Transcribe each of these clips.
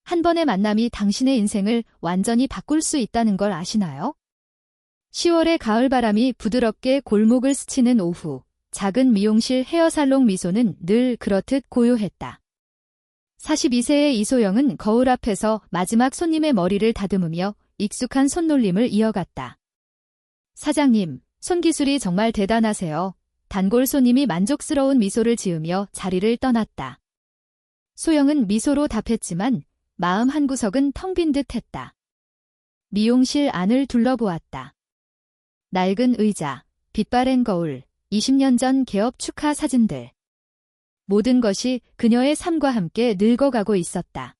한 번의 만남이 당신의 인생을 완전히 바꿀 수 있다는 걸 아시나요? 10월의 가을바람이 부드럽게 골목을 스치는 오후, 작은 미용실 헤어살롱 미소는 늘 그렇듯 고요했다. 42세의 이소영은 거울 앞에서 마지막 손님의 머리를 다듬으며 익숙한 손놀림을 이어갔다. 사장님, 손기술이 정말 대단하세요. 단골 손님이 만족스러운 미소를 지으며 자리를 떠났다. 소영은 미소로 답했지만 마음 한구석은 텅 빈 듯 했다. 미용실 안을 둘러보았다. 낡은 의자, 빛바랜 거울, 20년 전 개업 축하 사진들. 모든 것이 그녀의 삶과 함께 늙어가고 있었다.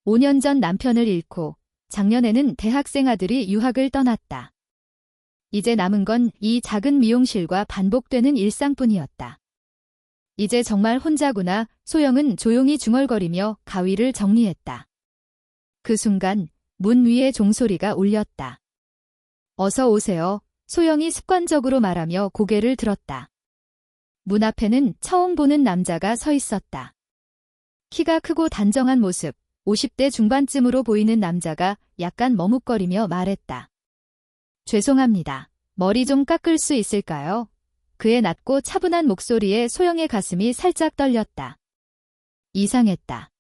5년 전 남편을 잃고 작년에는 대학생 아들이 유학을 떠났다. 이제 남은 건 이 작은 미용실과 반복되는 일상뿐이었다. 이제 정말 혼자구나. 소영은 조용히 중얼거리며 가위를 정리했다. 그 순간 문 위에 종소리가 울렸다. 어서 오세요. 소영이 습관적으로 말하며 고개를 들었다. 문 앞에는 처음 보는 남자가 서 있었다. 키가 크고 단정한 모습, 50대 중반쯤으로 보이는 남자가 약간 머뭇거리며 말했다. 죄송합니다. 머리 좀 깎을 수 있을까요? 그의 낮고 차분한 목소리에 소영의 가슴이 살짝 떨렸다. 이상했다.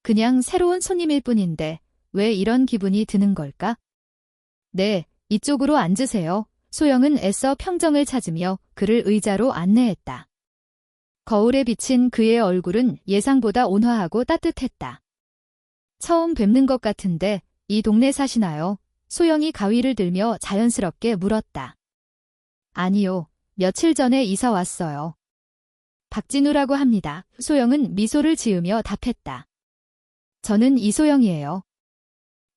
그냥 새로운 손님일 뿐인데 왜 이런 기분이 드는 걸까? 네, 이쪽으로 앉으세요. 소영은 애써 평정을 찾으며 그를 의자로 안내했다. 거울에 비친 그의 얼굴은 예상보다 온화하고 따뜻했다. 처음 뵙는 것 같은데 이 동네 사시나요? 소영이 가위를 들며 자연스럽게 물었다. 아니요, 며칠 전에 이사 왔어요. 박진우라고 합니다. 소영은 미소를 지으며 답했다. 저는 이소영이에요.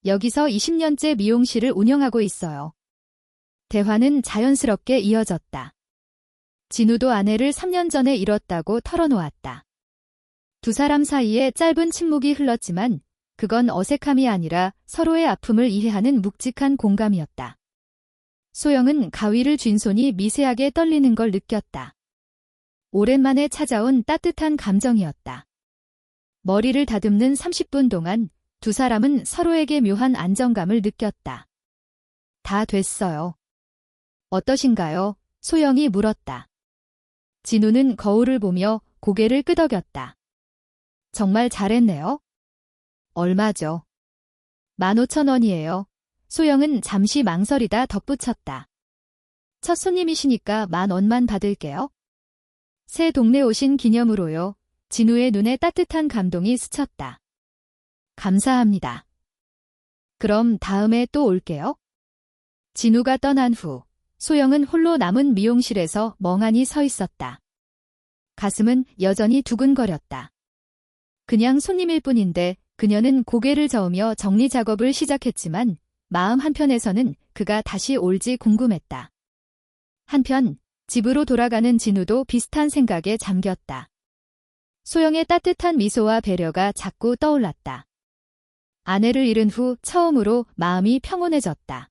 여기서 20년째 미용실을 운영하고 있어요. 대화는 자연스럽게 이어졌다. 진우도 아내를 3년 전에 잃었다고 털어놓았다. 두 사람 사이에 짧은 침묵이 흘렀지만 그건 어색함이 아니라 서로의 아픔을 이해하는 묵직한 공감이었다. 소영은 가위를 쥔 손이 미세하게 떨리는 걸 느꼈다. 오랜만에 찾아온 따뜻한 감정이었다. 머리를 다듬는 30분 동안 두 사람은 서로에게 묘한 안정감을 느꼈다. 다 됐어요. 어떠신가요? 소영이 물었다. 진우는 거울을 보며 고개를 끄덕였다. 정말 잘했네요. 얼마죠? 15,000원이에요. 소영은 잠시 망설이다 덧붙였다. 첫 손님이시니까 10,000원만 받을게요. 새 동네 오신 기념으로요. 진우의 눈에 따뜻한 감동이 스쳤다. 감사합니다. 그럼 다음에 또 올게요. 진우가 떠난 후 소영은 홀로 남은 미용실에서 멍하니 서 있었다. 가슴은 여전히 두근거렸다. 그냥 손님일 뿐인데 그녀는 고개를 저으며 정리 작업을 시작했지만 마음 한편에서는 그가 다시 올지 궁금했다. 한편 집으로 돌아가는 진우도 비슷한 생각에 잠겼다. 소영의 따뜻한 미소와 배려가 자꾸 떠올랐다. 아내를 잃은 후 처음으로 마음이 평온해졌다.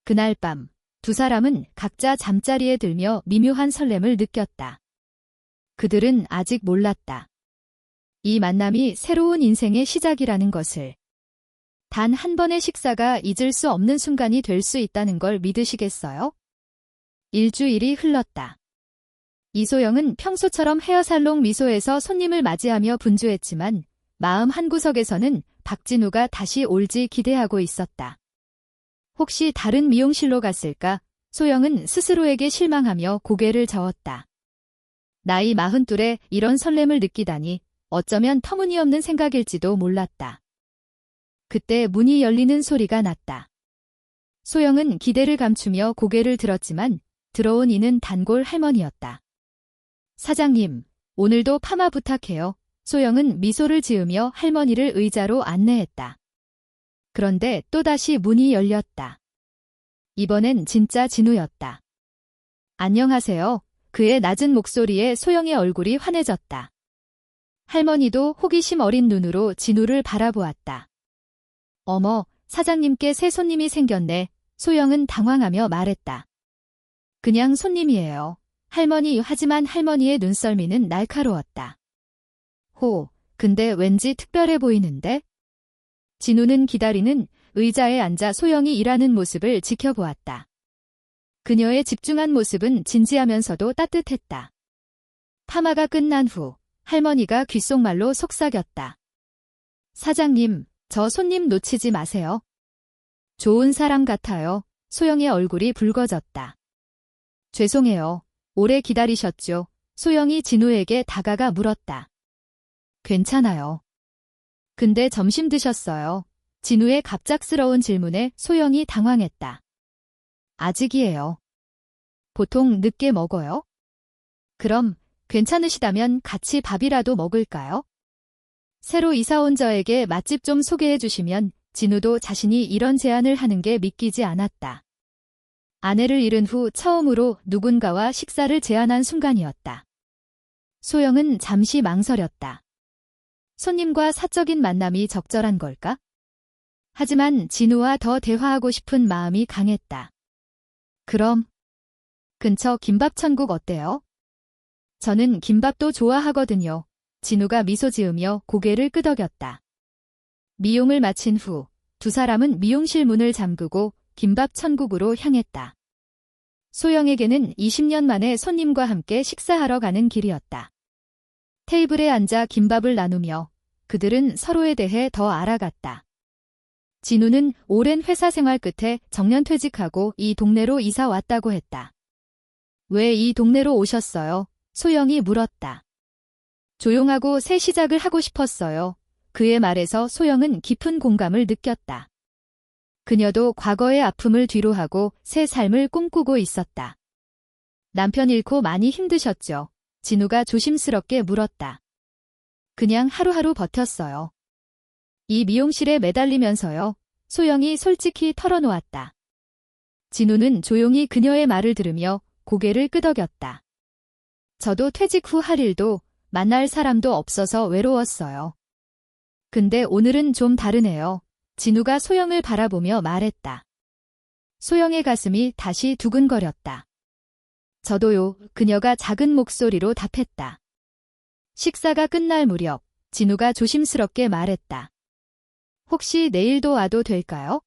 그날 밤 두 사람은 각자 잠자리에 들며 미묘한 설렘을 느꼈다. 그들은 아직 몰랐다. 이 만남이 새로운 인생의 시작이라는 것을. 단 한 번의 식사가 잊을 수 없는 순간이 될 수 있다는 걸 믿으시겠어요? 일주일이 흘렀다. 이소영은 평소처럼 헤어살롱 미소에서 손님을 맞이하며 분주했지만 마음 한구석에서는 박진우가 다시 올지 기대하고 있었다. 혹시 다른 미용실로 갔을까? 소영은 스스로에게 실망하며 고개를 저었다. 나이 42에 이런 설렘을 느끼다니 어쩌면 터무니없는 생각일지도 몰랐다. 그때 문이 열리는 소리가 났다. 소영은 기대를 감추며 고개를 들었지만 들어온 이는 단골 할머니였다. 사장님, 오늘도 파마 부탁해요. 소영은 미소를 지으며 할머니를 의자로 안내했다. 그런데 또다시 문이 열렸다. 이번엔 진짜 진우였다. 안녕하세요. 그의 낮은 목소리에 소영의 얼굴이 환해졌다. 할머니도 호기심 어린 눈으로 진우를 바라보았다. 어머, 사장님께 새 손님이 생겼네. 소영은 당황하며 말했다. 그냥 손님이에요. 할머니. 하지만 할머니의 눈썰미는 날카로웠다. 호, 근데 왠지 특별해 보이는데? 진우는 기다리는 의자에 앉아 소영이 일하는 모습을 지켜보았다. 그녀의 집중한 모습은 진지하면서도 따뜻했다. 파마가 끝난 후 할머니가 귓속말로 속삭였다. 사장님, 저 손님 놓치지 마세요. 좋은 사람 같아요. 소영의 얼굴이 붉어졌다. 죄송해요. 오래 기다리셨죠? 소영이 진우에게 다가가 물었다. 괜찮아요. 근데 점심 드셨어요? 진우의 갑작스러운 질문에 소영이 당황했다. 아직이에요. 보통 늦게 먹어요? 그럼 괜찮으시다면 같이 밥이라도 먹을까요? 새로 이사 온 저에게 맛집 좀 소개해 주시면 진우도 자신이 이런 제안을 하는 게 믿기지 않았다. 아내를 잃은 후 처음으로 누군가와 식사를 제안한 순간이었다. 소영은 잠시 망설였다. 손님과 사적인 만남이 적절한 걸까? 하지만 진우와 더 대화하고 싶은 마음이 강했다. 그럼 근처 김밥 천국 어때요? 저는 김밥도 좋아하거든요. 진우가 미소 지으며 고개를 끄덕였다. 미용을 마친 후 두 사람은 미용실 문을 잠그고 김밥 천국으로 향했다. 소영에게는 20년 만에 손님과 함께 식사하러 가는 길이었다. 테이블에 앉아 김밥을 나누며 그들은 서로에 대해 더 알아갔다. 진우는 오랜 회사 생활 끝에 정년퇴직하고 이 동네로 이사 왔다고 했다. 왜 이 동네로 오셨어요? 소영이 물었다. 조용하고 새 시작을 하고 싶었어요. 그의 말에서 소영은 깊은 공감을 느꼈다. 그녀도 과거의 아픔을 뒤로하고 새 삶을 꿈꾸고 있었다. 남편 잃고 많이 힘드셨죠? 진우가 조심스럽게 물었다. 그냥 하루하루 버텼어요. 이 미용실에 매달리면서요. 소영이 솔직히 털어놓았다. 진우는 조용히 그녀의 말을 들으며 고개를 끄덕였다. 저도 퇴직 후 할 일도 만날 사람도 없어서 외로웠어요. 근데 오늘은 좀 다르네요. 진우가 소영을 바라보며 말했다. 소영의 가슴이 다시 두근거렸다. 저도요. 그녀가 작은 목소리로 답했다. 식사가 끝날 무렵 진우가 조심스럽게 말했다. 혹시 내일도 와도 될까요?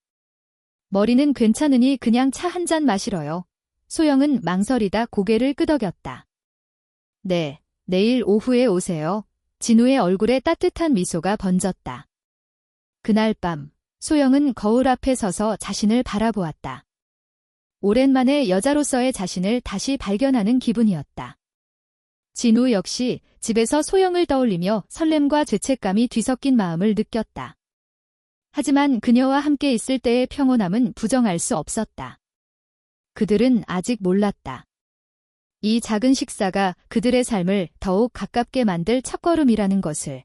머리는 괜찮으니 그냥 차 한 잔 마시러요. 소영은 망설이다 고개를 끄덕였다. 네, 내일 오후에 오세요. 진우의 얼굴에 따뜻한 미소가 번졌다. 그날 밤 소영은 거울 앞에 서서 자신을 바라보았다. 오랜만에 여자로서의 자신을 다시 발견하는 기분이었다. 진우 역시 집에서 소영을 떠올리며 설렘과 죄책감이 뒤섞인 마음을 느꼈다. 하지만 그녀와 함께 있을 때의 평온함은 부정할 수 없었다. 그들은 아직 몰랐다. 이 작은 식사가 그들의 삶을 더욱 가깝게 만들 첫걸음이라는 것을.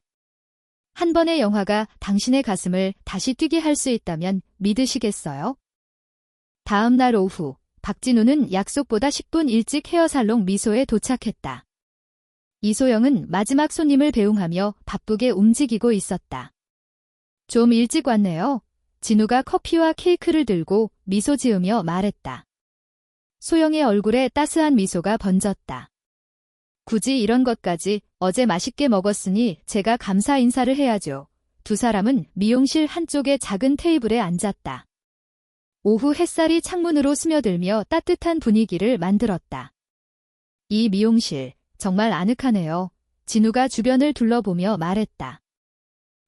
한 번의 영화가 당신의 가슴을 다시 뛰게 할 수 있다면 믿으시겠어요? 다음 날 오후, 박진우는 약속보다 10분 일찍 헤어살롱 미소에 도착했다. 이소영은 마지막 손님을 배웅하며 바쁘게 움직이고 있었다. 좀 일찍 왔네요. 진우가 커피와 케이크를 들고 미소 지으며 말했다. 소영의 얼굴에 따스한 미소가 번졌다. 굳이 이런 것까지 어제 맛있게 먹었으니 제가 감사 인사를 해야죠. 두 사람은 미용실 한쪽의 작은 테이블에 앉았다. 오후 햇살이 창문으로 스며들며 따뜻한 분위기를 만들었다. 이 미용실 정말 아늑하네요. 진우가 주변을 둘러보며 말했다.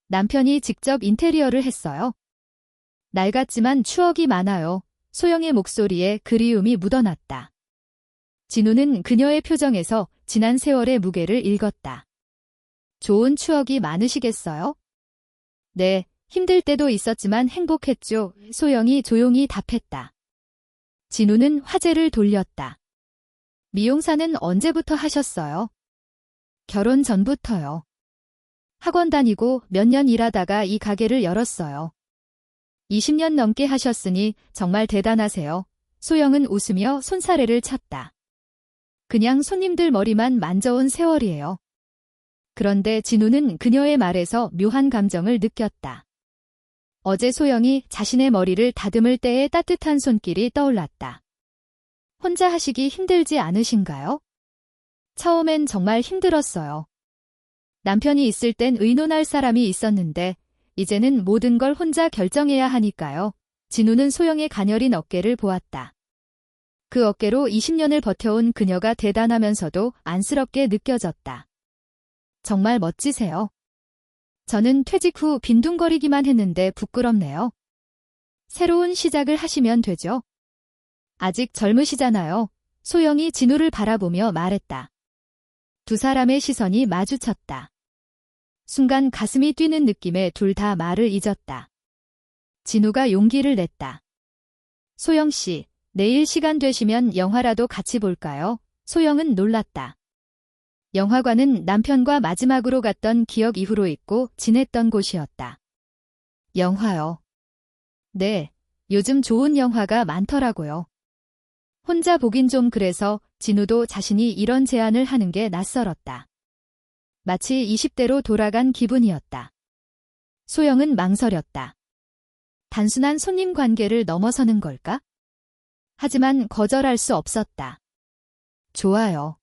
남편이 직접 인테리어를 했어요. 낡았지만 추억이 많아요. 소영의 목소리에 그리움이 묻어났다. 진우는 그녀의 표정에서 지난 세월의 무게를 읽었다. 좋은 추억이 많으시겠어요? 네, 힘들 때도 있었지만 행복했죠. 소영이 조용히 답했다. 진우는 화제를 돌렸다. 미용사는 언제부터 하셨어요? 결혼 전부터요. 학원 다니고 몇 년 일하다가 이 가게를 열었어요. 20년 넘게 하셨으니 정말 대단하세요. 소영은 웃으며 손사래를 쳤다. 그냥 손님들 머리만 만져온 세월이에요. 그런데 진우는 그녀의 말에서 묘한 감정을 느꼈다. 어제 소영이 자신의 머리를 다듬을 때의 따뜻한 손길이 떠올랐다. 혼자 하시기 힘들지 않으신가요? 처음엔 정말 힘들었어요. 남편이 있을 땐 의논할 사람이 있었는데 이제는 모든 걸 혼자 결정해야 하니까요. 진우는 소영의 가녀린 어깨를 보았다. 그 어깨로 20년을 버텨온 그녀가 대단하면서도 안쓰럽게 느껴졌다. 정말 멋지세요. 저는 퇴직 후 빈둥거리기만 했는데 부끄럽네요. 새로운 시작을 하시면 되죠. 아직 젊으시잖아요. 소영이 진우를 바라보며 말했다. 두 사람의 시선이 마주쳤다. 순간 가슴이 뛰는 느낌에 둘 다 말을 잊었다. 진우가 용기를 냈다. 소영 씨, 내일 시간 되시면 영화라도 같이 볼까요? 소영은 놀랐다. 영화관은 남편과 마지막으로 갔던 기억 이후로 잊고 지냈던 곳이었다. 영화요. 네, 요즘 좋은 영화가 많더라고요. 혼자 보긴 좀 그래서 진우도 자신이 이런 제안을 하는 게 낯설었다. 마치 20대로 돌아간 기분이었다. 소영은 망설였다. 단순한 손님 관계를 넘어서는 걸까? 하지만 거절할 수 없었다. 좋아요.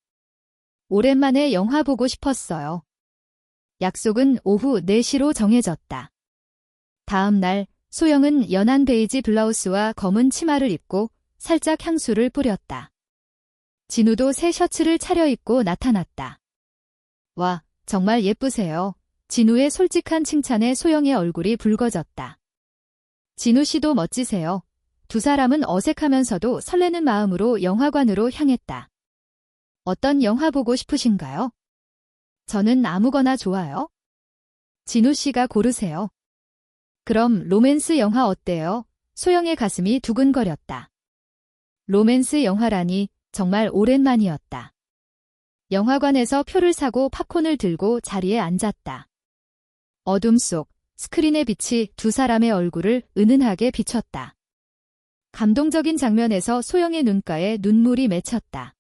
오랜만에 영화 보고 싶었어요. 약속은 오후 4시로 정해졌다. 다음 날 소영은 연한 베이지 블라우스와 검은 치마를 입고 살짝 향수를 뿌렸다. 진우도 새 셔츠를 차려입고 나타났다. 와, 정말 예쁘세요. 진우의 솔직한 칭찬에 소영의 얼굴이 붉어졌다. 진우 씨도 멋지세요. 두 사람은 어색하면서도 설레는 마음으로 영화관으로 향했다. 어떤 영화 보고 싶으신가요? 저는 아무거나 좋아요. 진우 씨가 고르세요. 그럼 로맨스 영화 어때요? 소영의 가슴이 두근거렸다. 로맨스 영화라니 정말 오랜만이었다. 영화관에서 표를 사고 팝콘을 들고 자리에 앉았다. 어둠 속 스크린의 빛이 두 사람의 얼굴을 은은하게 비췄다. 감동적인 장면에서 소영의 눈가에 눈물이 맺혔다.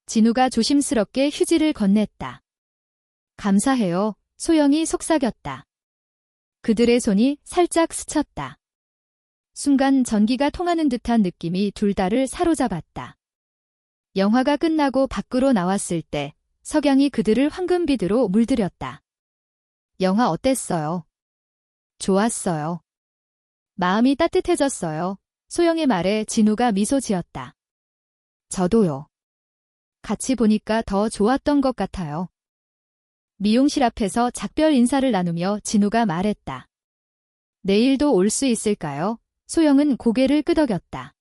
진우가 조심스럽게 휴지를 건넸다. 감사해요. 소영이 속삭였다. 그들의 손이 살짝 스쳤다. 순간 전기가 통하는 듯한 느낌이 둘 다를 사로잡았다. 영화가 끝나고 밖으로 나왔을 때 석양이 그들을 황금빛으로 물들였다. 영화 어땠어요? 좋았어요. 마음이 따뜻해졌어요. 소영의 말에 진우가 미소 지었다. 저도요. 같이 보니까 더 좋았던 것 같아요. 미용실 앞에서 작별 인사를 나누며 진우가 말했다. 내일도 올 수 있을까요? 소영은 고개를 끄덕였다.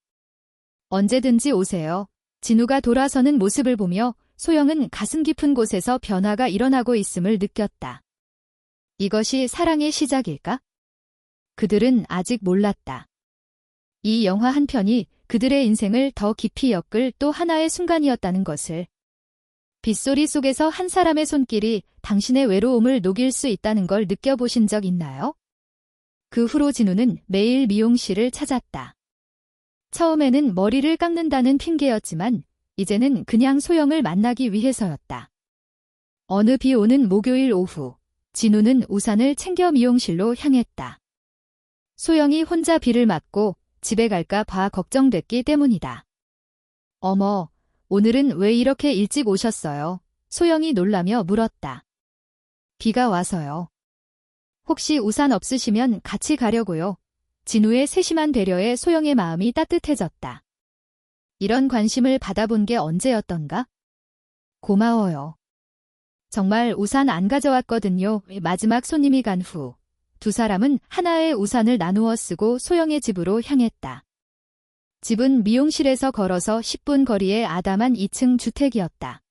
언제든지 오세요. 진우가 돌아서는 모습을 보며 소영은 가슴 깊은 곳에서 변화가 일어나고 있음을 느꼈다. 이것이 사랑의 시작일까? 그들은 아직 몰랐다. 이 영화 한 편이 그들의 인생을 더 깊이 엮을 또 하나의 순간이었다는 것을. 빗소리 속에서 한 사람의 손길이 당신의 외로움을 녹일 수 있다는 걸 느껴보신 적 있나요? 그 후로 진우는 매일 미용실을 찾았다. 처음에는 머리를 깎는다는 핑계였지만 이제는 그냥 소영을 만나기 위해서였다. 어느 비 오는 목요일 오후, 진우는 우산을 챙겨 미용실로 향했다. 소영이 혼자 비를 맞고 집에 갈까 봐 걱정됐기 때문이다. 어머, 오늘은 왜 이렇게 일찍 오셨어요? 소영이 놀라며 물었다. 비가 와서요. 혹시 우산 없으시면 같이 가려고요. 진우의 세심한 배려에 소영의 마음이 따뜻해졌다. 이런 관심을 받아본 게 언제였던가? 고마워요. 정말 우산 안 가져왔거든요. 마지막 손님이 간 후 두 사람은 하나의 우산을 나누어 쓰고 소영의 집으로 향했다. 집은 미용실에서 걸어서 10분 거리의 아담한 2층 주택이었다.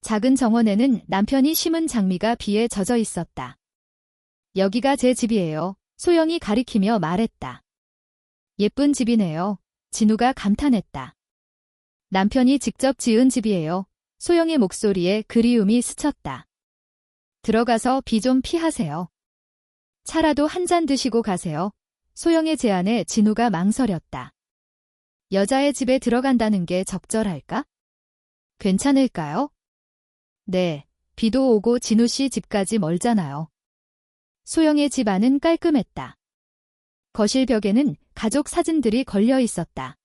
작은 정원에는 남편이 심은 장미가 비에 젖어 있었다. 여기가 제 집이에요. 소영이 가리키며 말했다. 예쁜 집이네요. 진우가 감탄했다. 남편이 직접 지은 집이에요. 소영의 목소리에 그리움이 스쳤다. 들어가서 비 좀 피하세요. 차라도 한 잔 드시고 가세요. 소영의 제안에 진우가 망설였다. 여자의 집에 들어간다는 게 적절할까? 괜찮을까요? 네, 비도 오고 진우 씨 집까지 멀잖아요. 소영의 집 안은 깔끔했다. 거실 벽에는 가족 사진들이 걸려 있었다.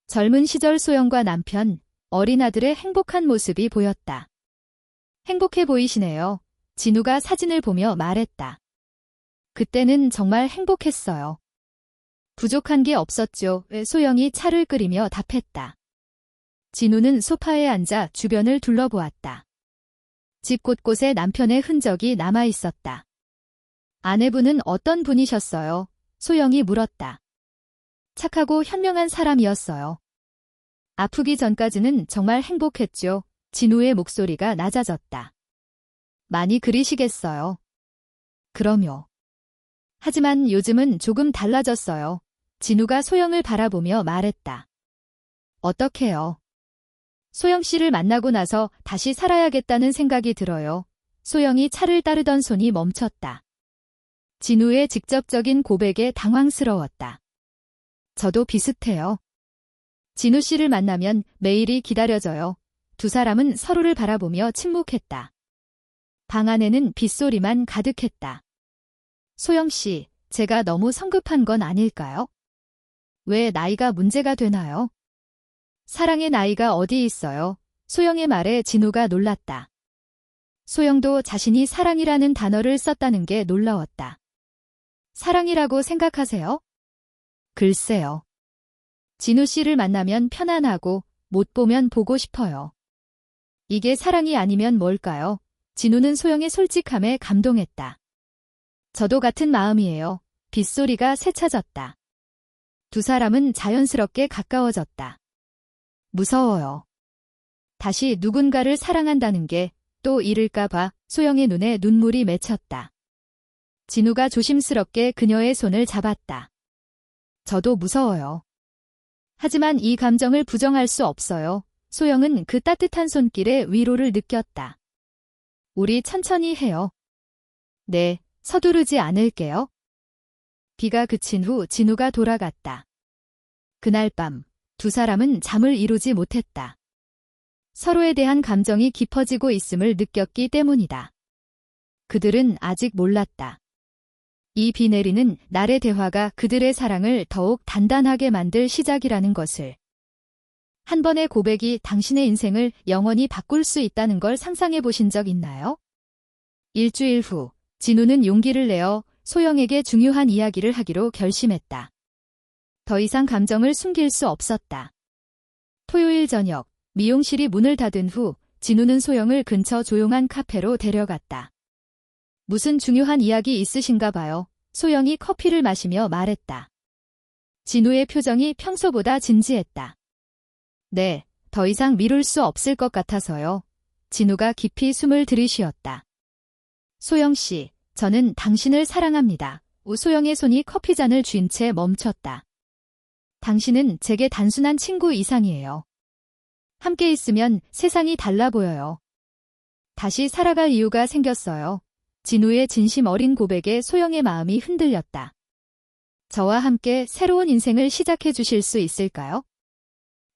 젊은 시절 소영과 남편, 어린 아들의 행복한 모습이 보였다. 행복해 보이시네요. 진우가 사진을 보며 말했다. 그때는 정말 행복했어요. 부족한 게 없었죠. 소영이 차를 끓이며 답했다. 진우는 소파에 앉아 주변을 둘러보았다. 집 곳곳에 남편의 흔적이 남아 있었다. 아내분은 어떤 분이셨어요? 소영이 물었다. 착하고 현명한 사람이었어요. 아프기 전까지는 정말 행복했죠. 진우의 목소리가 낮아졌다. 많이 그리시겠어요. 그럼요. 하지만 요즘은 조금 달라졌어요. 진우가 소영을 바라보며 말했다. 어떻게요? 소영 씨를 만나고 나서 다시 살아야겠다는 생각이 들어요. 소영이 차를 따르던 손이 멈췄다. 진우의 직접적인 고백에 당황스러웠다. 저도 비슷해요. 진우 씨를 만나면 매일이 기다려져요. 두 사람은 서로를 바라보며 침묵했다. 방 안에는 빗소리만 가득했다. 소영 씨, 제가 너무 성급한 건 아닐까요? 왜 나이가 문제가 되나요? 사랑의 나이가 어디 있어요? 소영의 말에 진우가 놀랐다. 소영도 자신이 사랑이라는 단어를 썼다는 게 놀라웠다. 사랑이라고 생각하세요? 글쎄요. 진우 씨를 만나면 편안하고 못 보면 보고 싶어요. 이게 사랑이 아니면 뭘까요? 진우는 소영의 솔직함에 감동했다. 저도 같은 마음이에요. 빗소리가 새차졌다. 두 사람은 자연스럽게 가까워졌다. 무서워요. 다시 누군가를 사랑한다는 게 또 이를까 봐 소영의 눈에 눈물이 맺혔다. 진우가 조심스럽게 그녀의 손을 잡았다. 저도 무서워요. 하지만 이 감정을 부정할 수 없어요. 소영은 그 따뜻한 손길에 위로를 느꼈다. 우리 천천히 해요. 네, 서두르지 않을게요. 비가 그친 후 진우가 돌아갔다. 그날 밤 두 사람은 잠을 이루지 못했다. 서로에 대한 감정이 깊어지고 있음을 느꼈기 때문이다. 그들은 아직 몰랐다. 이 비 내리는 날의 대화가 그들의 사랑을 더욱 단단하게 만들 시작이라는 것을. 한 번의 고백이 당신의 인생을 영원히 바꿀 수 있다는 걸 상상해 보신 적 있나요? 일주일 후, 진우는 용기를 내어 소영에게 중요한 이야기를 하기로 결심했다. 더 이상 감정을 숨길 수 없었다. 토요일 저녁, 미용실이 문을 닫은 후 진우는 소영을 근처 조용한 카페로 데려갔다. 무슨 중요한 이야기 있으신가 봐요. 소영이 커피를 마시며 말했다. 진우의 표정이 평소보다 진지했다. 네, 더 이상 미룰 수 없을 것 같아서요. 진우가 깊이 숨을 들이쉬었다. 소영 씨, 저는 당신을 사랑합니다. 소영의 손이 커피잔을 쥔 채 멈췄다. 당신은 제게 단순한 친구 이상이에요. 함께 있으면 세상이 달라 보여요. 다시 살아갈 이유가 생겼어요. 진우의 진심 어린 고백에 소영의 마음이 흔들렸다. 저와 함께 새로운 인생을 시작해 주실 수 있을까요?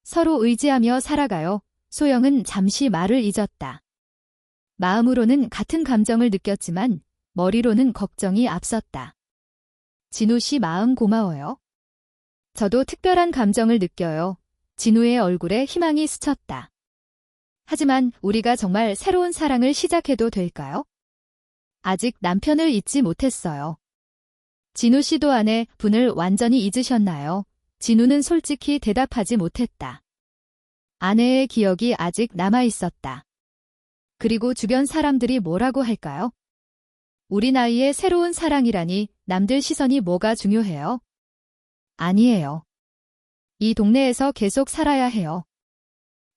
서로 의지하며 살아가요. 소영은 잠시 말을 잊었다. 마음으로는 같은 감정을 느꼈지만 머리로는 걱정이 앞섰다. 진우 씨 마음 고마워요. 저도 특별한 감정을 느껴요. 진우의 얼굴에 희망이 스쳤다. 하지만 우리가 정말 새로운 사랑을 시작해도 될까요? 아직 남편을 잊지 못했어요. 진우 씨도 아내 분을 완전히 잊으셨나요? 진우는 솔직히 대답하지 못했다. 아내의 기억이 아직 남아 있었다. 그리고 주변 사람들이 뭐라고 할까요? 우리 나이에 새로운 사랑이라니 남들 시선이 뭐가 중요해요? 아니에요. 이 동네에서 계속 살아야 해요.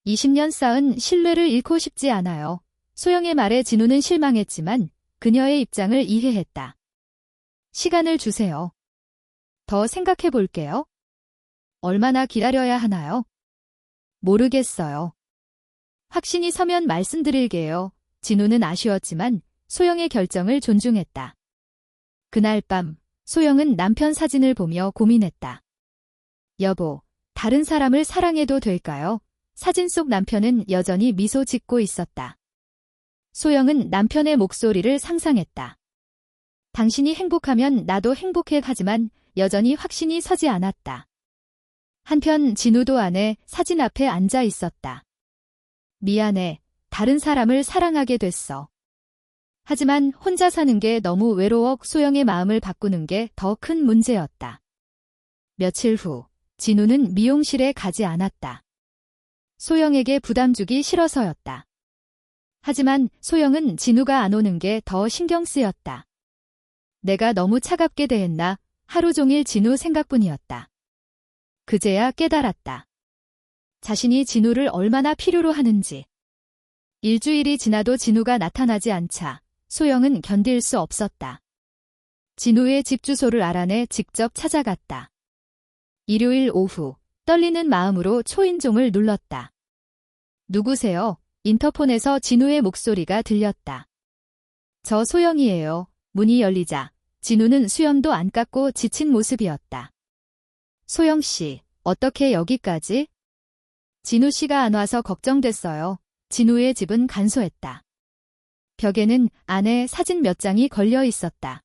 20년 쌓은 신뢰를 잃고 싶지 않아요. 소영의 말에 진우는 실망했지만 그녀의 입장을 이해했다. 시간을 주세요. 더 생각해 볼게요. 얼마나 기다려야 하나요? 모르겠어요. 확신이 서면 말씀드릴게요. 진우는 아쉬웠지만 소영의 결정을 존중했다. 그날 밤 소영은 남편 사진을 보며 고민했다. 여보, 다른 사람을 사랑해도 될까요? 사진 속 남편은 여전히 미소 짓고 있었다. 소영은 남편의 목소리를 상상했다. 당신이 행복하면 나도 행복해 하지만 여전히 확신이 서지 않았다. 한편 진우도 아내 사진 앞에 앉아 있었다. 미안해, 다른 사람을 사랑하게 됐어. 하지만 혼자 사는 게 너무 외로워 소영의 마음을 바꾸는 게 더 큰 문제였다. 며칠 후, 진우는 미용실에 가지 않았다. 소영에게 부담 주기 싫어서였다. 하지만 소영은 진우가 안 오는 게 더 신경 쓰였다. 내가 너무 차갑게 대했나? 하루 종일 진우 생각뿐이었다. 그제야 깨달았다. 자신이 진우를 얼마나 필요로 하는지. 일주일이 지나도 진우가 나타나지 않자 소영은 견딜 수 없었다. 진우의 집 주소를 알아내 직접 찾아갔다. 일요일 오후, 떨리는 마음으로 초인종을 눌렀다. 누구세요? 인터폰에서 진우의 목소리가 들렸다. 저 소영이에요. 문이 열리자 진우는 수염도 안 깎고 지친 모습이었다. 소영 씨, 어떻게 여기까지? 진우 씨가 안 와서 걱정됐어요. 진우의 집은 간소했다. 벽에는 아내 사진 몇 장이 걸려 있었다.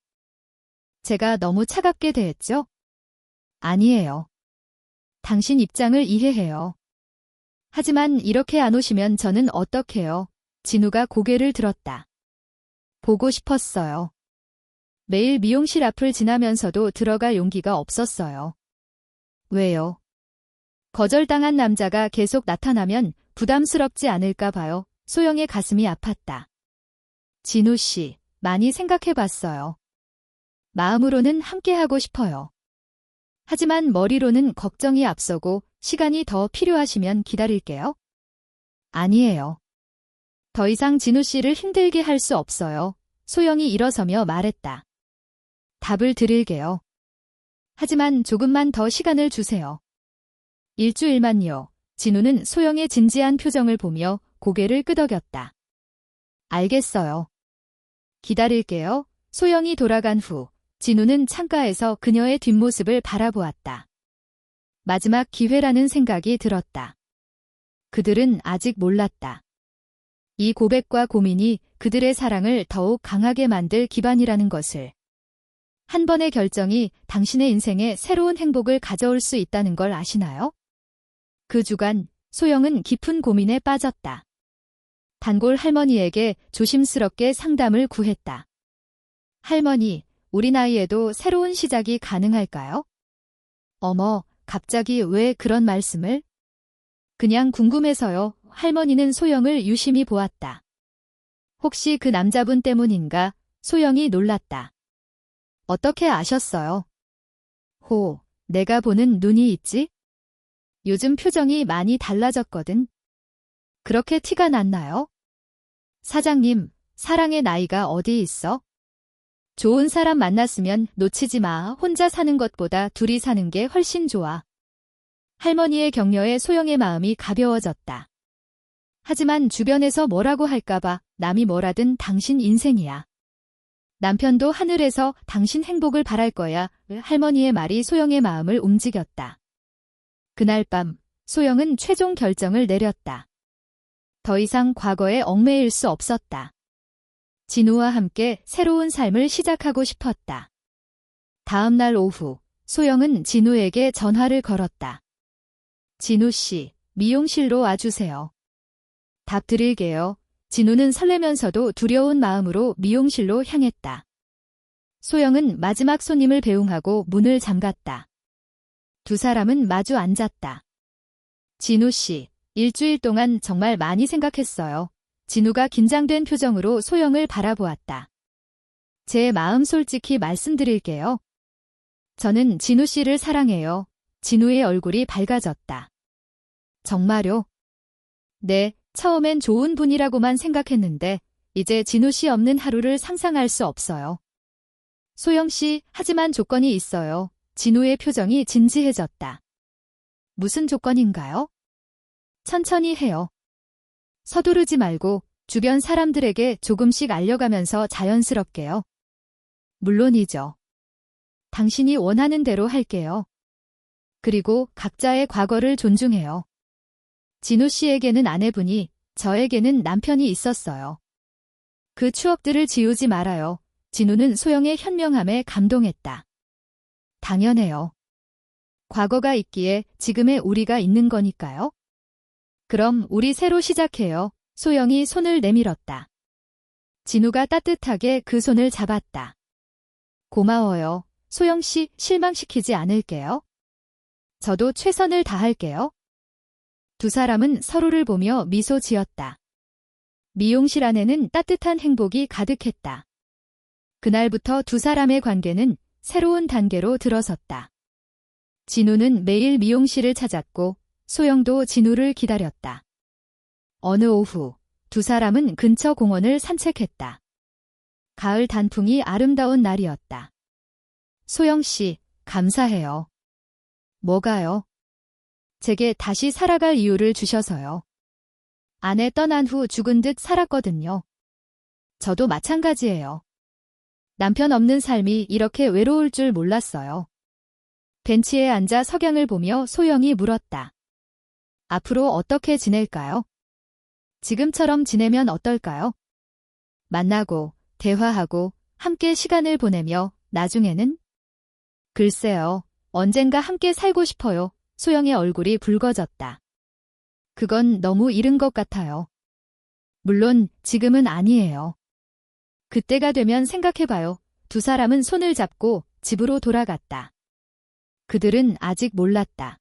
제가 너무 차갑게 대했죠? 아니에요. 당신 입장을 이해해요. 하지만 이렇게 안 오시면 저는 어떡해요? 진우가 고개를 들었다. 보고 싶었어요. 매일 미용실 앞을 지나면서도 들어갈 용기가 없었어요. 왜요? 거절당한 남자가 계속 나타나면 부담스럽지 않을까 봐요. 소영의 가슴이 아팠다. 진우 씨, 많이 생각해봤어요. 마음으로는 함께하고 싶어요. 하지만 머리로는 걱정이 앞서고 시간이 더 필요하시면 기다릴게요. 아니에요. 더 이상 진우 씨를 힘들게 할 수 없어요. 소영이 일어서며 말했다. 답을 드릴게요. 하지만 조금만 더 시간을 주세요. 일주일만요. 진우는 소영의 진지한 표정을 보며 고개를 끄덕였다. 알겠어요. 기다릴게요. 소영이 돌아간 후 진우는 창가에서 그녀의 뒷모습을 바라보았다. 마지막 기회라는 생각이 들었다. 그들은 아직 몰랐다. 이 고백과 고민이 그들의 사랑을 더욱 강하게 만들 기반이라는 것을. 한 번의 결정이 당신의 인생에 새로운 행복을 가져올 수 있다는 걸 아시나요? 그 주간 소영은 깊은 고민에 빠졌다. 단골 할머니에게 조심스럽게 상담을 구했다. 할머니, 우리 나이에도 새로운 시작이 가능할까요? 어머, 갑자기 왜 그런 말씀을? 그냥 궁금해서요. 할머니는 소영을 유심히 보았다. 혹시 그 남자분 때문인가? 소영이 놀랐다. 어떻게 아셨어요? 호, 내가 보는 눈이 있지? 요즘 표정이 많이 달라졌거든. 그렇게 티가 났나요? 사장님, 사랑의 나이가 어디 있어? 좋은 사람 만났으면 놓치지 마. 혼자 사는 것보다 둘이 사는 게 훨씬 좋아. 할머니의 격려에 소영의 마음이 가벼워졌다. 하지만 주변에서 뭐라고 할까봐 남이 뭐라든 당신 인생이야. 남편도 하늘에서 당신 행복을 바랄 거야. 할머니의 말이 소영의 마음을 움직였다. 그날 밤 소영은 최종 결정을 내렸다. 더 이상 과거에 얽매일 수 없었다. 진우와 함께 새로운 삶을 시작하고 싶었다. 다음 날 오후 소영은 진우에게 전화를 걸었다. 진우 씨, 미용실로 와주세요. 답 드릴게요. 진우는 설레면서도 두려운 마음으로 미용실로 향했다. 소영은 마지막 손님을 배웅하고 문을 잠갔다. 두 사람은 마주 앉았다. 진우 씨, 일주일 동안 정말 많이 생각했어요. 진우가 긴장된 표정으로 소영을 바라보았다. 제 마음 솔직히 말씀드릴게요. 저는 진우 씨를 사랑해요. 진우의 얼굴이 밝아졌다. 정말요? 네, 처음엔 좋은 분이라고만 생각했는데 이제 진우 씨 없는 하루를 상상할 수 없어요. 소영 씨, 하지만 조건이 있어요. 진우의 표정이 진지해졌다. 무슨 조건인가요? 천천히 해요. 서두르지 말고 주변 사람들에게 조금씩 알려가면서 자연스럽게요. 물론이죠. 당신이 원하는 대로 할게요. 그리고 각자의 과거를 존중해요. 진우 씨에게는 아내분이, 저에게는 남편이 있었어요. 그 추억들을 지우지 말아요. 진우는 소영의 현명함에 감동했다. 당연해요. 과거가 있기에 지금의 우리가 있는 거니까요. 그럼 우리 새로 시작해요. 소영이 손을 내밀었다. 진우가 따뜻하게 그 손을 잡았다. 고마워요. 소영 씨, 실망시키지 않을게요. 저도 최선을 다할게요. 두 사람은 서로를 보며 미소 지었다. 미용실 안에는 따뜻한 행복이 가득했다. 그날부터 두 사람의 관계는 새로운 단계로 들어섰다. 진우는 매일 미용실을 찾았고 소영도 진우를 기다렸다. 어느 오후 두 사람은 근처 공원을 산책했다. 가을 단풍이 아름다운 날이었다. 소영 씨, 감사해요. 뭐가요? 제게 다시 살아갈 이유를 주셔서요. 아내 떠난 후 죽은 듯 살았거든요. 저도 마찬가지예요. 남편 없는 삶이 이렇게 외로울 줄 몰랐어요. 벤치에 앉아 석양을 보며 소영이 물었다. 앞으로 어떻게 지낼까요? 지금처럼 지내면 어떨까요? 만나고, 대화하고, 함께 시간을 보내며 나중에는? 글쎄요, 언젠가 함께 살고 싶어요. 소영의 얼굴이 붉어졌다. 그건 너무 이른 것 같아요. 물론 지금은 아니에요. 그때가 되면 생각해봐요. 두 사람은 손을 잡고 집으로 돌아갔다. 그들은 아직 몰랐다.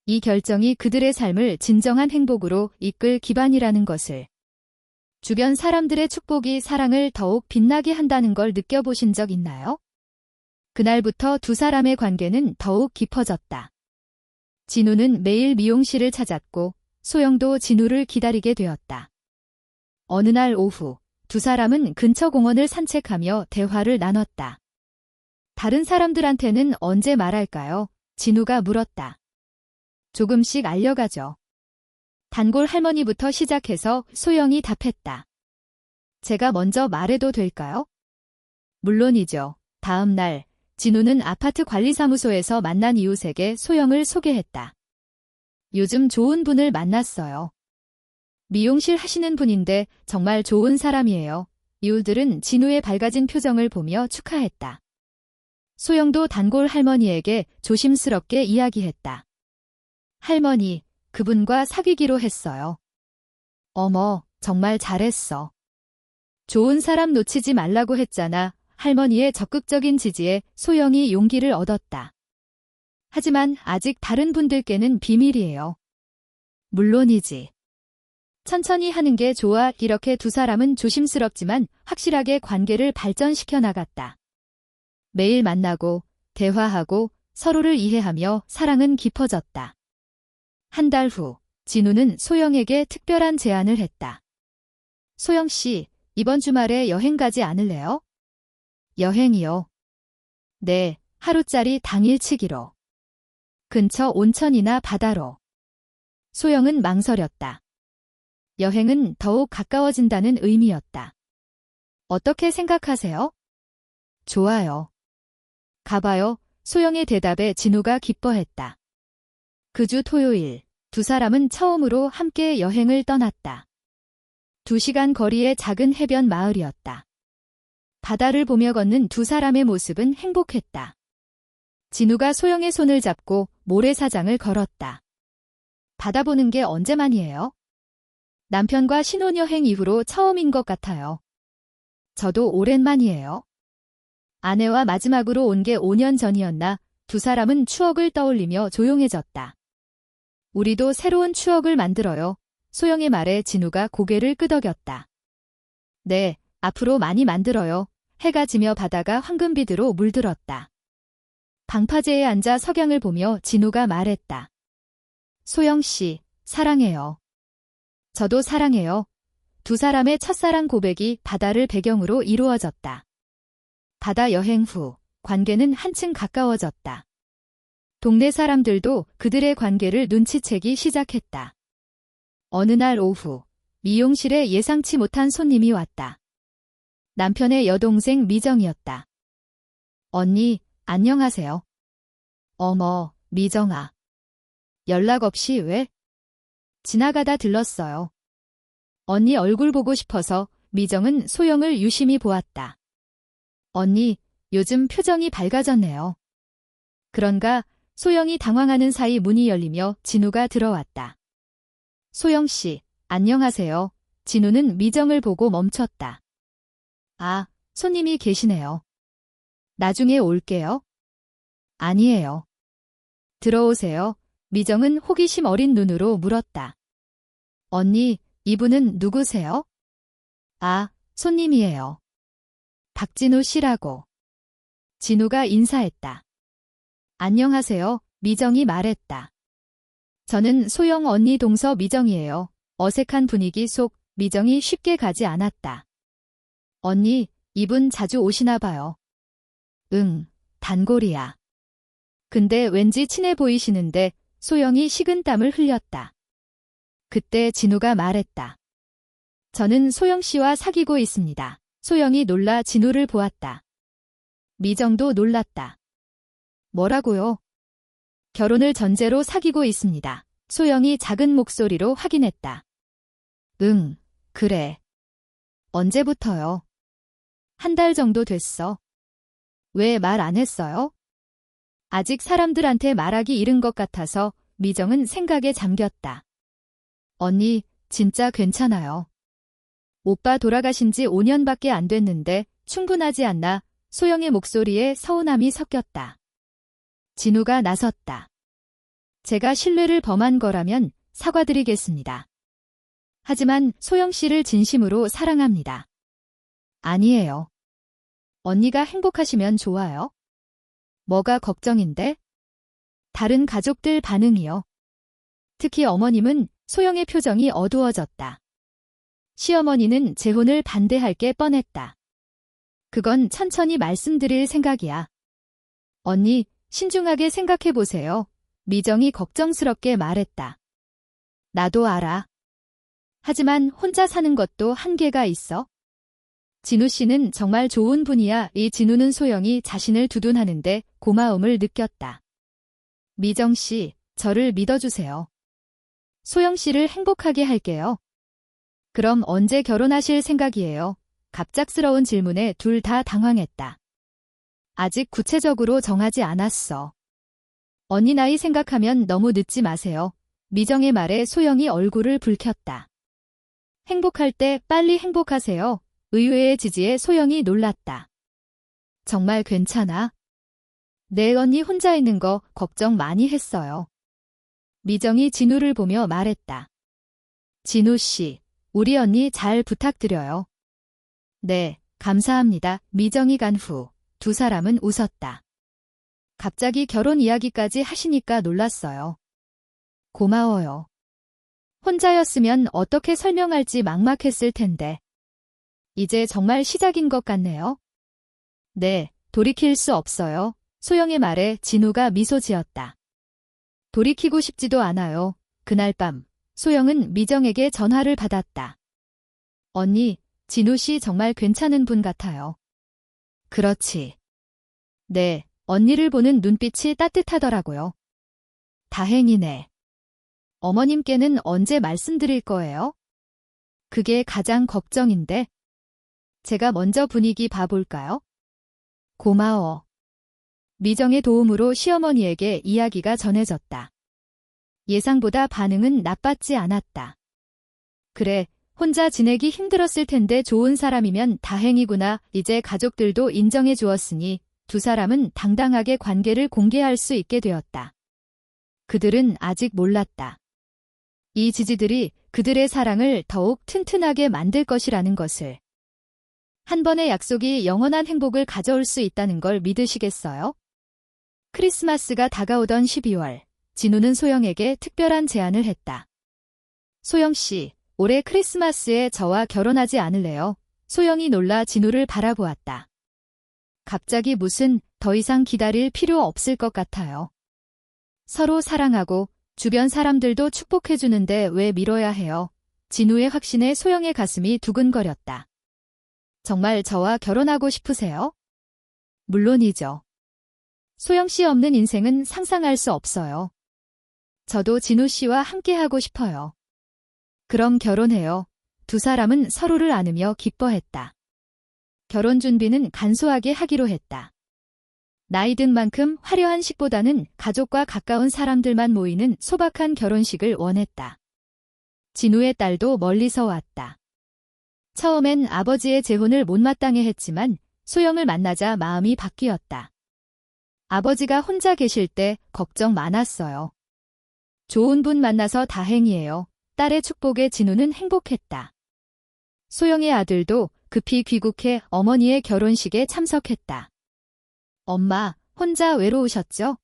이 결정이 그들의 삶을 진정한 행복으로 이끌 기반이라는 것을. 주변 사람들의 축복이 사랑을 더욱 빛나게 한다는 걸 느껴보신 적 있나요? 그날부터 두 사람의 관계는 더욱 깊어졌다. 진우는 매일 미용실을 찾았고 소영도 진우를 기다리게 되었다. 어느 날 오후 두 사람은 근처 공원을 산책하며 대화를 나눴다. 다른 사람들한테는 언제 말할까요? 진우가 물었다. 조금씩 알려가죠. 단골 할머니부터 시작해서 소영이 답했다. 제가 먼저 말해도 될까요? 물론이죠. 다음 날 진우는 아파트 관리사무소에서 만난 이웃에게 소영을 소개했다. 요즘 좋은 분을 만났어요. 미용실 하시는 분인데 정말 좋은 사람이에요. 이웃들은 진우의 밝아진 표정을 보며 축하했다. 소영도 단골 할머니에게 조심스럽게 이야기했다. 할머니, 그분과 사귀기로 했어요. 어머, 정말 잘했어. 좋은 사람 놓치지 말라고 했잖아. 할머니의 적극적인 지지에 소영이 용기를 얻었다. 하지만 아직 다른 분들께는 비밀이에요. 물론이지. 천천히 하는 게 좋아. 이렇게 두 사람은 조심스럽지만 확실하게 관계를 발전시켜 나갔다. 매일 만나고 대화하고 서로를 이해하며 사랑은 깊어졌다. 한 달 후, 진우는 소영에게 특별한 제안을 했다. 소영 씨, 이번 주말에 여행 가지 않을래요? 여행이요? 네, 하루짜리 당일치기로. 근처 온천이나 바다로. 소영은 망설였다. 여행은 더욱 가까워진다는 의미였다. 어떻게 생각하세요? 좋아요. 가봐요. 소영의 대답에 진우가 기뻐했다. 그 주 토요일, 두 사람은 처음으로 함께 여행을 떠났다. 2시간 거리의 작은 해변 마을이었다. 바다를 보며 걷는 두 사람의 모습은 행복했다. 진우가 소영의 손을 잡고 모래사장을 걸었다. 바다 보는 게 언제만이에요? 남편과 신혼여행 이후로 처음인 것 같아요. 저도 오랜만이에요. 아내와 마지막으로 온 게 5년 전이었나. 두 사람은 추억을 떠올리며 조용해졌다. 우리도 새로운 추억을 만들어요. 소영의 말에 진우가 고개를 끄덕였다. 네, 앞으로 많이 만들어요. 해가 지며 바다가 황금빛으로 물들었다. 방파제에 앉아 석양을 보며 진우가 말했다. 소영 씨, 사랑해요. 저도 사랑해요. 두 사람의 첫사랑 고백이 바다를 배경으로 이루어졌다. 바다 여행 후 관계는 한층 가까워졌다. 동네 사람들도 그들의 관계를 눈치채기 시작했다. 어느 날 오후, 미용실에 예상치 못한 손님이 왔다. 남편의 여동생 미정이었다. 언니, 안녕하세요. 어머, 미정아. 연락 없이 왜? 지나가다 들렀어요. 언니 얼굴 보고 싶어서. 미정은 소영을 유심히 보았다. 언니, 요즘 표정이 밝아졌네요. 그런가? 소영이 당황하는 사이 문이 열리며 진우가 들어왔다. 소영 씨, 안녕하세요. 진우는 미정을 보고 멈췄다. 아, 손님이 계시네요. 나중에 올게요. 아니에요. 들어오세요. 미정은 호기심 어린 눈으로 물었다. 언니, 이분은 누구세요? 아, 손님이에요. 박진우 씨라고. 진우가 인사했다. 안녕하세요. 미정이 말했다. 저는 소영 언니 동서 미정이에요. 어색한 분위기 속 미정이 쉽게 가지 않았다. 언니, 이분 자주 오시나 봐요. 응, 단골이야. 근데 왠지 친해 보이시는데 소영이 식은땀을 흘렸다. 그때 진우가 말했다. 저는 소영 씨와 사귀고 있습니다. 소영이 놀라 진우를 보았다. 미정도 놀랐다. 뭐라고요? 결혼을 전제로 사귀고 있습니다. 소영이 작은 목소리로 확인했다. 응, 그래. 언제부터요? 한 달 정도 됐어. 왜 말 안 했어요? 아직 사람들한테 말하기 이른 것 같아서 미정은 생각에 잠겼다. 언니, 진짜 괜찮아요. 오빠 돌아가신 지 5년밖에 안 됐는데 충분하지 않나? 소영의 목소리에 서운함이 섞였다. 진우가 나섰다. 제가 신뢰를 범한 거라면 사과드리겠습니다. 하지만 소영 씨를 진심으로 사랑합니다. 아니에요. 언니가 행복하시면 좋아요. 뭐가 걱정인데? 다른 가족들 반응이요. 특히 어머님은 소영의 표정이 어두워졌다. 시어머니는 재혼을 반대할 게 뻔했다. 그건 천천히 말씀드릴 생각이야. 언니, 신중하게 생각해보세요. 미정이 걱정스럽게 말했다. 나도 알아. 하지만 혼자 사는 것도 한계가 있어. 진우 씨는 정말 좋은 분이야. 이 진우는 소영이 자신을 두둔하는데 고마움을 느꼈다. 미정 씨, 저를 믿어주세요. 소영 씨를 행복하게 할게요. 그럼 언제 결혼하실 생각이에요? 갑작스러운 질문에 둘 다 당황했다. 아직 구체적으로 정하지 않았어. 언니 나이 생각하면 너무 늦지 마세요. 미정의 말에 소영이 얼굴을 붉혔다. 행복할 때 빨리 행복하세요. 의외의 지지에 소영이 놀랐다. 정말 괜찮아? 내 언니 혼자 있는 거 걱정 많이 했어요. 미정이 진우를 보며 말했다. 진우 씨, 우리 언니 잘 부탁드려요. 네, 감사합니다. 미정이 간 후 두 사람은 웃었다. 갑자기 결혼 이야기까지 하시니까 놀랐어요. 고마워요. 혼자였으면 어떻게 설명할지 막막했을 텐데. 이제 정말 시작인 것 같네요. 네, 돌이킬 수 없어요. 소영의 말에 진우가 미소 지었다. 돌이키고 싶지도 않아요. 그날 밤, 소영은 미정에게 전화를 받았다. 언니, 진우 씨 정말 괜찮은 분 같아요. 그렇지. 네, 언니를 보는 눈빛이 따뜻하더라고요. 다행이네. 어머님께는 언제 말씀드릴 거예요? 그게 가장 걱정인데. 제가 먼저 분위기 봐볼까요? 고마워. 미정의 도움으로 시어머니에게 이야기가 전해졌다. 예상보다 반응은 나빴지 않았다. 그래, 혼자 지내기 힘들었을 텐데 좋은 사람이면 다행이구나. 이제 가족들도 인정해 주었으니 두 사람은 당당하게 관계를 공개할 수 있게 되었다. 그들은 아직 몰랐다. 이 지지들이 그들의 사랑을 더욱 튼튼하게 만들 것이라는 것을. 한 번의 약속이 영원한 행복을 가져올 수 있다는 걸 믿으시겠어요? 크리스마스가 다가오던 12월, 진우는 소영에게 특별한 제안을 했다. 소영 씨, 올해 크리스마스에 저와 결혼하지 않을래요? 소영이 놀라 진우를 바라보았다. 갑자기 무슨 더 이상 기다릴 필요 없을 것 같아요. 서로 사랑하고 주변 사람들도 축복해주는데 왜 미뤄야 해요? 진우의 확신에 소영의 가슴이 두근거렸다. 정말 저와 결혼하고 싶으세요? 물론이죠. 소영 씨 없는 인생은 상상할 수 없어요. 저도 진우 씨와 함께하고 싶어요. 그럼 결혼해요. 두 사람은 서로를 안으며 기뻐했다. 결혼 준비는 간소하게 하기로 했다. 나이 든 만큼 화려한 식보다는 가족과 가까운 사람들만 모이는 소박한 결혼식을 원했다. 진우의 딸도 멀리서 왔다. 처음엔 아버지의 재혼을 못마땅해 했지만 소영을 만나자 마음이 바뀌었다. 아버지가 혼자 계실 때 걱정 많았어요. 좋은 분 만나서 다행이에요. 딸의 축복에 진우는 행복했다. 소영의 아들도 급히 귀국해 어머니의 결혼식에 참석했다. 엄마, 혼자 외로우셨죠?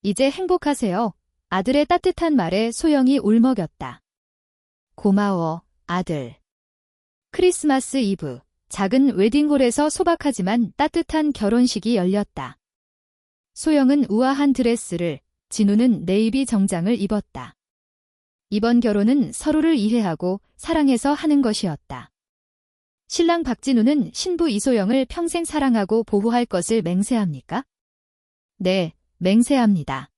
이제 행복하세요. 아들의 따뜻한 말에 소영이 울먹였다. 고마워, 아들. 크리스마스 이브, 작은 웨딩홀에서 소박하지만 따뜻한 결혼식이 열렸다. 소영은 우아한 드레스를, 진우는 네이비 정장을 입었다. 이번 결혼은 서로를 이해하고 사랑해서 하는 것이었다. 신랑 박진우는 신부 이소영을 평생 사랑하고 보호할 것을 맹세합니까? 네, 맹세합니다.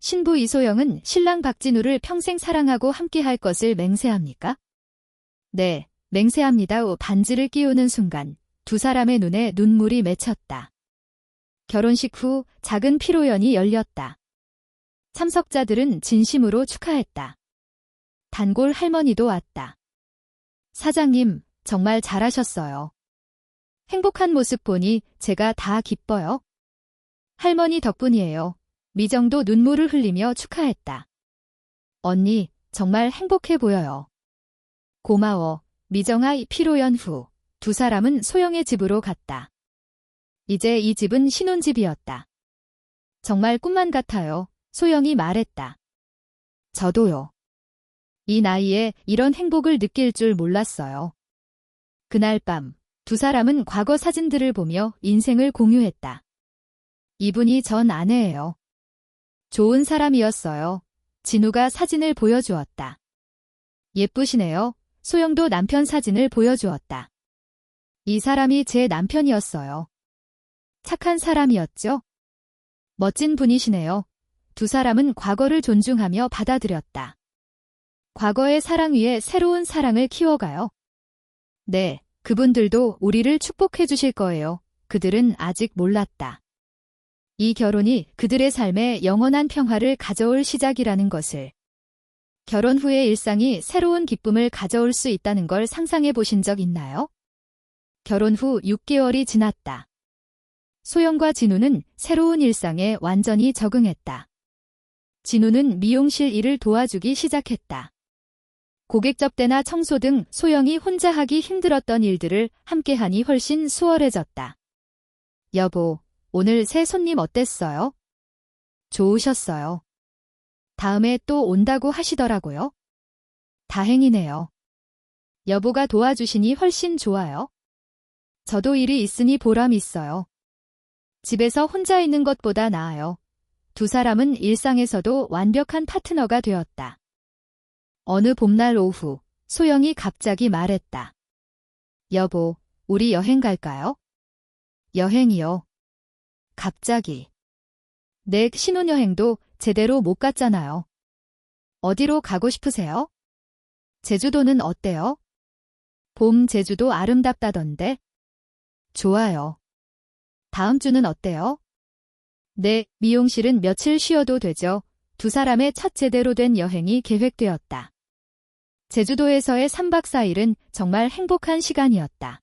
신부 이소영은 신랑 박진우를 평생 사랑하고 함께할 것을 맹세합니까? 네, 맹세합니다. 반지를 끼우는 순간 두 사람의 눈에 눈물이 맺혔다. 결혼식 후 작은 피로연이 열렸다. 참석자들은 진심으로 축하했다. 단골 할머니도 왔다. 사장님, 정말 잘하셨어요. 행복한 모습 보니 제가 다 기뻐요. 할머니 덕분이에요. 미정도 눈물을 흘리며 축하했다. 언니, 정말 행복해 보여요. 고마워, 미정아. 피로연 후 두 사람은 소영의 집으로 갔다. 이제 이 집은 신혼집이었다. 정말 꿈만 같아요. 소영이 말했다. 저도요. 이 나이에 이런 행복을 느낄 줄 몰랐어요. 그날 밤, 두 사람은 과거 사진들을 보며 인생을 공유했다. 이분이 전 아내예요. 좋은 사람이었어요. 진우가 사진을 보여주었다. 예쁘시네요. 소영도 남편 사진을 보여주었다. 이 사람이 제 남편이었어요. 착한 사람이었죠? 멋진 분이시네요. 두 사람은 과거를 존중하며 받아들였다. 과거의 사랑 위에 새로운 사랑을 키워가요. 네, 그분들도 우리를 축복해 주실 거예요. 그들은 아직 몰랐다. 이 결혼이 그들의 삶에 영원한 평화를 가져올 시작이라는 것을. 결혼 후의 일상이 새로운 기쁨을 가져올 수 있다는 걸 상상해 보신 적 있나요? 결혼 후 6개월이 지났다. 소영과 진우는 새로운 일상에 완전히 적응했다. 진우는 미용실 일을 도와주기 시작했다. 고객 접대나 청소 등 소영이 혼자 하기 힘들었던 일들을 함께하니 훨씬 수월해졌다. 여보, 오늘 새 손님 어땠어요? 좋으셨어요. 다음에 또 온다고 하시더라고요. 다행이네요. 여보가 도와주시니 훨씬 좋아요. 저도 일이 있으니 보람 있어요. 집에서 혼자 있는 것보다 나아요. 두 사람은 일상에서도 완벽한 파트너가 되었다. 어느 봄날 오후, 소영이 갑자기 말했다. 여보, 우리 여행 갈까요? 여행이요. 갑자기. 내 신혼여행도 제대로 못 갔잖아요. 어디로 가고 싶으세요? 제주도는 어때요? 봄 제주도 아름답다던데. 좋아요. 다음 주는 어때요? 네, 미용실은 며칠 쉬어도 되죠. 두 사람의 첫 제대로 된 여행이 계획되었다. 제주도에서의 3박 4일은 정말 행복한 시간이었다.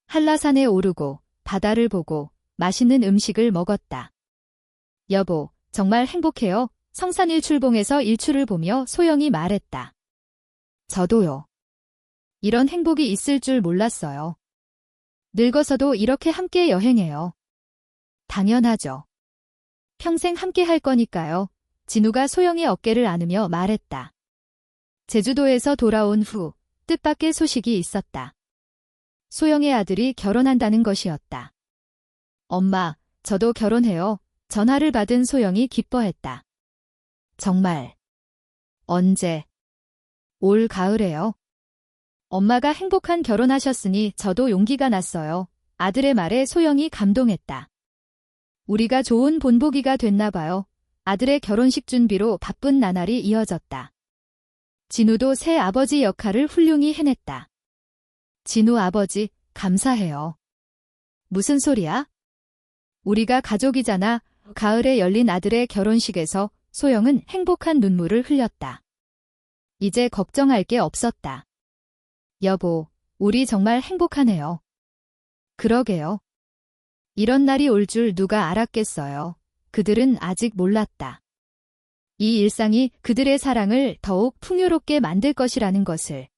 한라산에 오르고 바다를 보고 맛있는 음식을 먹었다. 여보, 정말 행복해요. 성산 일출봉에서 일출을 보며 소영이 말했다. 저도요. 이런 행복이 있을 줄 몰랐어요. 늙어서도 이렇게 함께 여행해요. 당연하죠. 평생 함께 할 거니까요. 진우가 소영의 어깨를 안으며 말했다. 제주도에서 돌아온 후 뜻밖의 소식이 있었다. 소영의 아들이 결혼한다는 것이었다. 엄마, 저도 결혼해요. 전화를 받은 소영이 기뻐했다. 정말. 언제? 올 가을에요. 엄마가 행복한 결혼하셨으니 저도 용기가 났어요. 아들의 말에 소영이 감동했다. 우리가 좋은 본보기가 됐나 봐요. 아들의 결혼식 준비로 바쁜 나날이 이어졌다. 진우도 새 아버지 역할을 훌륭히 해냈다. 진우 아버지, 감사해요. 무슨 소리야? 우리가 가족이잖아. 가을에 열린 아들의 결혼식에서 소영은 행복한 눈물을 흘렸다. 이제 걱정할 게 없었다. 여보, 우리 정말 행복하네요. 그러게요. 이런 날이 올 줄 누가 알았겠어요. 그들은 아직 몰랐다. 이 일상이 그들의 사랑을 더욱 풍요롭게 만들 것이라는 것을.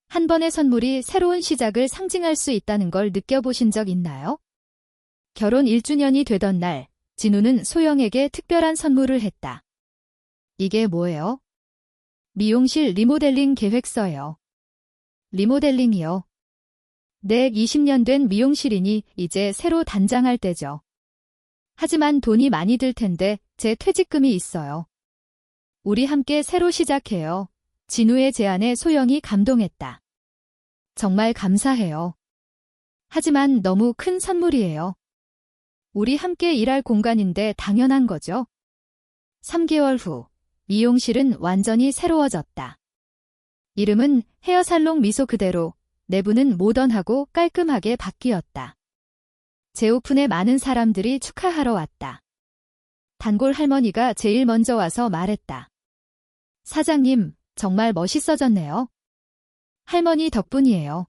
한 번의 선물이 새로운 시작을 상징할 수 있다는 걸 느껴보신 적 있나요? 결혼 1주년이 되던 날, 진우는 소영에게 특별한 선물을 했다. 이게 뭐예요? 미용실 리모델링 계획서예요. 리모델링이요? 네, 20년 된 미용실이니 이제 새로 단장할 때죠. 하지만 돈이 많이 들 텐데 제 퇴직금이 있어요. 우리 함께 새로 시작해요. 진우의 제안에 소영이 감동했다. 정말 감사해요. 하지만 너무 큰 선물이에요. 우리 함께 일할 공간인데 당연한 거죠. 3개월 후, 미용실은 완전히 새로워졌다. 이름은 헤어살롱 미소 그대로, 내부는 모던하고 깔끔하게 바뀌었다. 재오픈에 많은 사람들이 축하하러 왔다. 단골 할머니가 제일 먼저 와서 말했다. 사장님, 정말 멋있어졌네요. 할머니 덕분이에요.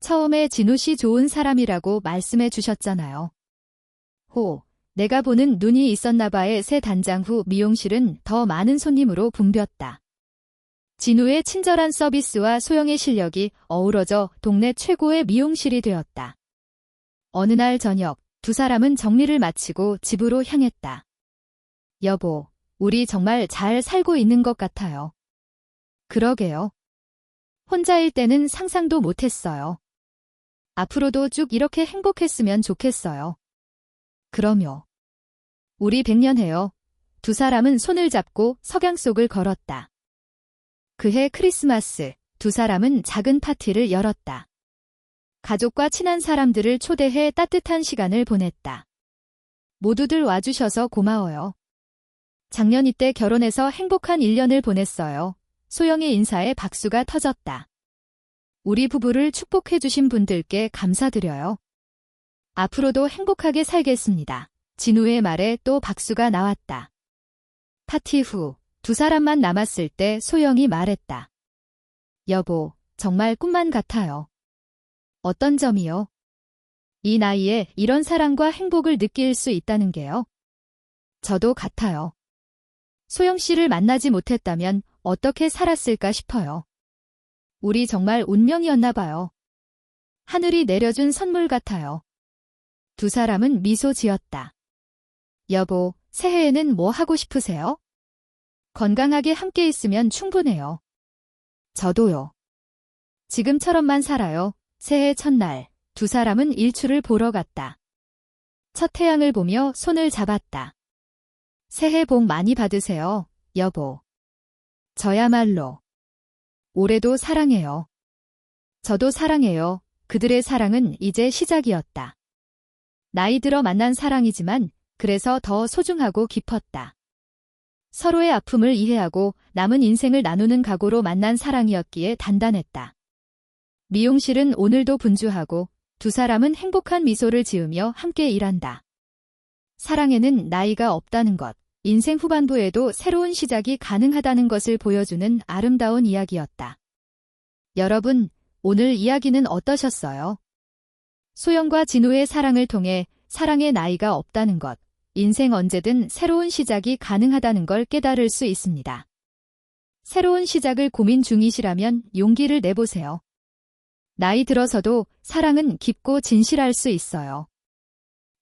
처음에 진우 씨 좋은 사람이라고 말씀해 주셨잖아요. 호, 내가 보는 눈이 있었나 봐의 새 단장 후 미용실은 더 많은 손님으로 붐볐다. 진우의 친절한 서비스와 소영의 실력이 어우러져 동네 최고의 미용실이 되었다. 어느 날 저녁, 두 사람은 정리를 마치고 집으로 향했다. 여보, 우리 정말 잘 살고 있는 것 같아요. 그러게요. 혼자일 때는 상상도 못했어요. 앞으로도 쭉 이렇게 행복했으면 좋겠어요. 그럼요. 우리 100년 해요. 두 사람은 손을 잡고 석양 속을 걸었다. 그해 크리스마스, 두 사람은 작은 파티를 열었다. 가족과 친한 사람들을 초대해 따뜻한 시간을 보냈다. 모두들 와주셔서 고마워요. 작년 이때 결혼해서 행복한 1년을 보냈어요. 소영의 인사에 박수가 터졌다. 우리 부부를 축복해주신 분들께 감사드려요. 앞으로도 행복하게 살겠습니다. 진우의 말에 또 박수가 나왔다. 파티 후, 두 사람만 남았을 때 소영이 말했다. 여보, 정말 꿈만 같아요. 어떤 점이요? 이 나이에 이런 사랑과 행복을 느낄 수 있다는 게요. 저도 같아요. 소영 씨를 만나지 못했다면 어떻게 살았을까 싶어요. 우리 정말 운명이었나 봐요. 하늘이 내려준 선물 같아요. 두 사람은 미소 지었다. 여보, 새해에는 뭐 하고 싶으세요? 건강하게 함께 있으면 충분해요. 저도요. 지금처럼만 살아요. 새해 첫날, 두 사람은 일출을 보러 갔다. 첫 태양을 보며 손을 잡았다. 새해 복 많이 받으세요, 여보. 저야말로. 올해도 사랑해요. 저도 사랑해요. 그들의 사랑은 이제 시작이었다. 나이 들어 만난 사랑이지만 그래서 더 소중하고 깊었다. 서로의 아픔을 이해하고 남은 인생을 나누는 각오로 만난 사랑이었기에 단단했다. 미용실은 오늘도 분주하고 두 사람은 행복한 미소를 지으며 함께 일한다. 사랑에는 나이가 없다는 것, 인생 후반부에도 새로운 시작이 가능하다는 것을 보여주는 아름다운 이야기였다. 여러분, 오늘 이야기는 어떠셨어요? 소영과 진우의 사랑을 통해 사랑의 나이가 없다는 것, 인생 언제든 새로운 시작이 가능하다는 걸 깨달을 수 있습니다. 새로운 시작을 고민 중이시라면 용기를 내보세요. 나이 들어서도 사랑은 깊고 진실할 수 있어요.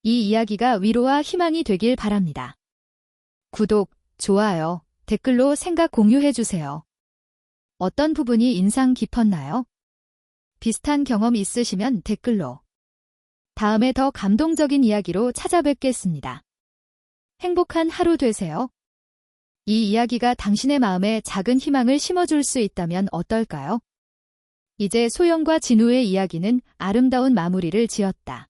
이 이야기가 위로와 희망이 되길 바랍니다. 구독, 좋아요, 댓글로 생각 공유해주세요. 어떤 부분이 인상 깊었나요? 비슷한 경험 있으시면 댓글로. 다음에 더 감동적인 이야기로 찾아뵙겠습니다. 행복한 하루 되세요. 이 이야기가 당신의 마음에 작은 희망을 심어줄 수 있다면 어떨까요? 이제 소영과 진우의 이야기는 아름다운 마무리를 지었다.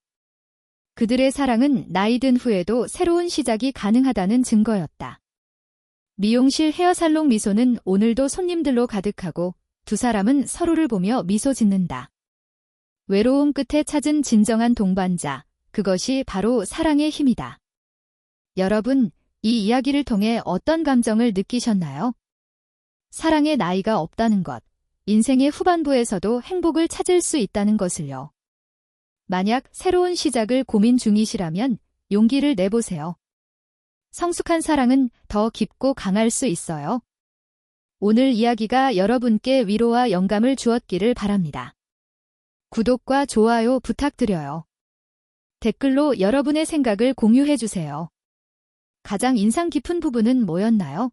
그들의 사랑은 나이 든 후에도 새로운 시작이 가능하다는 증거였다. 미용실 헤어살롱 미소는 오늘도 손님들로 가득하고 두 사람은 서로를 보며 미소 짓는다. 외로움 끝에 찾은 진정한 동반자, 그것이 바로 사랑의 힘이다. 여러분, 이 이야기를 통해 어떤 감정을 느끼셨나요? 사랑의 나이가 없다는 것, 인생의 후반부에서도 행복을 찾을 수 있다는 것을요. 만약 새로운 시작을 고민 중이시라면 용기를 내보세요. 성숙한 사랑은 더 깊고 강할 수 있어요. 오늘 이야기가 여러분께 위로와 영감을 주었기를 바랍니다. 구독과 좋아요 부탁드려요. 댓글로 여러분의 생각을 공유해주세요. 가장 인상 깊은 부분은 뭐였나요?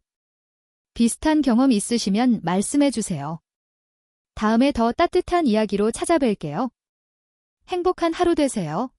비슷한 경험 있으시면 말씀해주세요. 다음에 더 따뜻한 이야기로 찾아뵐게요. 행복한 하루 되세요.